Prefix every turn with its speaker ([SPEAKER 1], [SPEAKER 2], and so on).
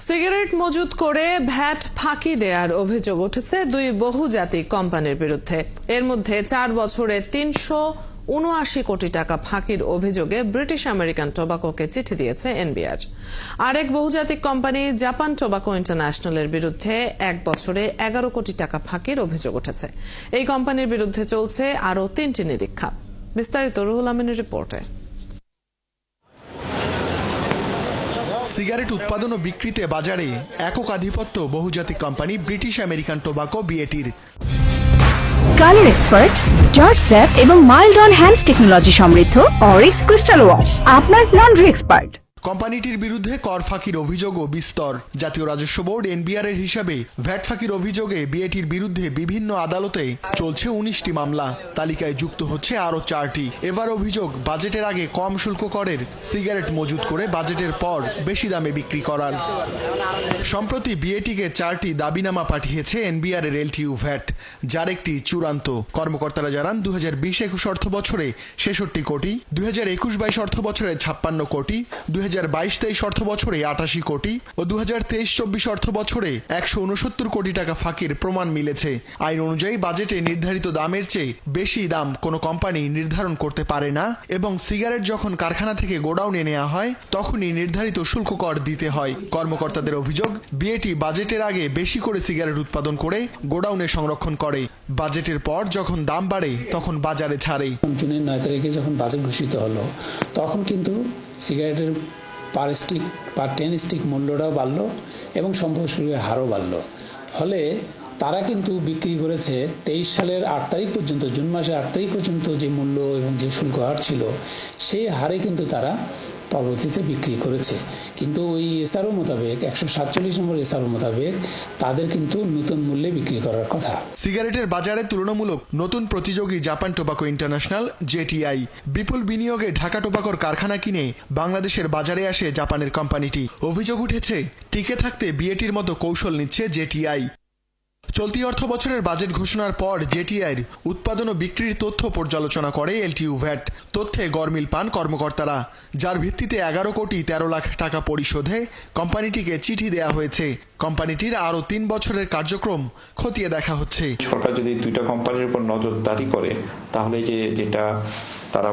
[SPEAKER 1] Cigarette মজুত করে VAT ফাঁকি দেওয়ার অভিযোগ উঠেছে দুই বহুজাতিক কোম্পানির বিরুদ্ধে। এর মধ্যে 4 বছরে 379 কোটি টাকা ফাঁকির অভিযোগে ব্রিটিশ আমেরিকান টোবাকোকে চিঠি দিয়েছে এনবিআর। আরেক বহুজাতিক কোম্পানি জাপান টোবাকো ইন্টারন্যাশনালের বিরুদ্ধে 1 বছরে 11 কোটি টাকা ফাঁকির অভিযোগ উঠেছে। এই কোম্পানির বিরুদ্ধে চলছে আরও 3টি নিরীক্ষা। বিস্তারিত রুহুল আমিনের রিপোর্টে।
[SPEAKER 2] সিগারেট উৎপাদন ও বিক্রিতে বাজারে একক আধিপত্য বহুজাতিক কোম্পানি ব্রিটিশ আমেরিকান টোবাকো বিএটির।
[SPEAKER 3] কালার এক্সপার্ট, জর্জ স্যাপ এবং মাইল্ড অন হ্যান্ডস টেকনোলজি সমৃদ্ধ অরিক্স ক্রিস্টাল ওয়াশ আপনার লন্ড্রি এক্সপার্ট।
[SPEAKER 2] কোম্পানিটির বিরুদ্ধে কর ফাঁকির অভিযোগও বিস্তর। জাতীয় রাজস্ব বোর্ড এনবিআর এর হিসাবে ভ্যাট ফাঁকির অভিযোগে বিএটির বিরুদ্ধে বিভিন্ন আদালতে চলছে 19টি মামলা। তালিকায় যুক্ত হচ্ছে আরও 4টি। এবার অভিযোগ বাজেটের আগে কম শুল্ক করের সিগারেট মজুত করে বাজেটের পর বেশি দামে বিক্রি করার। সম্প্রতি বিএটিকে 4টি দাবিনামা পাঠিয়েছে এনবিআর এর এলটিইউ ভ্যাট, যার একটি চূড়ান্ত। কর্মকর্তারা জানান 2020-21 অর্থ বছরে 66 কোটি, 2021-22 অর্থ বছরে 56 কোটি, 2022-23 অর্থ বছরে 88 কোটি ও 2023-24 অর্থ বছরে 169 কোটি টাকা ফাঁকির প্রমাণ মিলেছে। আইন অনুযায়ী বাজেটে নির্ধারিত দামের চেয়ে বেশি দাম কোনো কোম্পানি নির্ধারণ করতে পারে না এবং সিগারেট যখন কারখানা থেকে গোডাউনে নেওয়া হয় তখনই নির্ধারিত শুল্ক কর দিতে হয়। কর্মকর্তাদের অভিযোগ, বিএটি বাজেটের আগে বেশি করে সিগারেট উৎপাদন করে গোডাউনে সংরক্ষণ করে। বাজেটের পর যখন দাম বাড়ে তখন বাজারে ছাড়ে।
[SPEAKER 4] জুনের 9 তারিখে যখন বাজেট ঘোষিত হলো তখন কিন্তু সিগারেটের পার 10 স্টিক মূল্যটাও বাড়লো এবং সম্পদ শুল্কের হারও বাড়লো। ফলে তারা কিন্তু বিক্রি করেছে 23 সালের 8 তারিখ পর্যন্ত, জুন মাসের 8 তারিখ পর্যন্ত যে মূল্য এবং যে শুল্ক হার ছিল সেই হারে কিন্তু তারা পরবর্তীতে বিক্রি করেছে। কিন্তু ওই এসআরও মোতাবেক 147 নম্বর এসআরও মোতাবেক তাদের কিন্তু নতুন মূল্যে বিক্রি করার কথা।
[SPEAKER 2] সিগারেটের বাজারে তুলনামূলক নতুন প্রতিযোগী জাপান টোবাকো ইন্টারন্যাশনাল জেটিআই। বিপুল বিনিয়োগে ঢাকা টোবাকোর কারখানা কিনে বাংলাদেশের বাজারে আসে জাপানের কোম্পানিটি। অভিযোগ উঠেছে টিকে থাকতে বিএটির মতো কৌশল নিচ্ছে জেটিআই। চলতি অর্থ বছরের বাজেট ঘোষণার পর জেটিআইর উৎপাদন ও বিক্রির তথ্য পর্যালোচনা করে এলটিইউ ভ্যাট। তথ্যে গরমিল পান কর্মকর্তারা, যার ভিত্তিতে 11 কোটি 13 লাখ টাকা পরিশোধে কোম্পানিটিকে চিঠি দেয়া হয়েছে। কোম্পানিটির আরও 3 বছরের কার্যক্রম খতিয়ে দেখা হচ্ছে।
[SPEAKER 5] সরকার যদি 2টা কোম্পানির উপর নজরদারি করে তাহলে যেটা তারা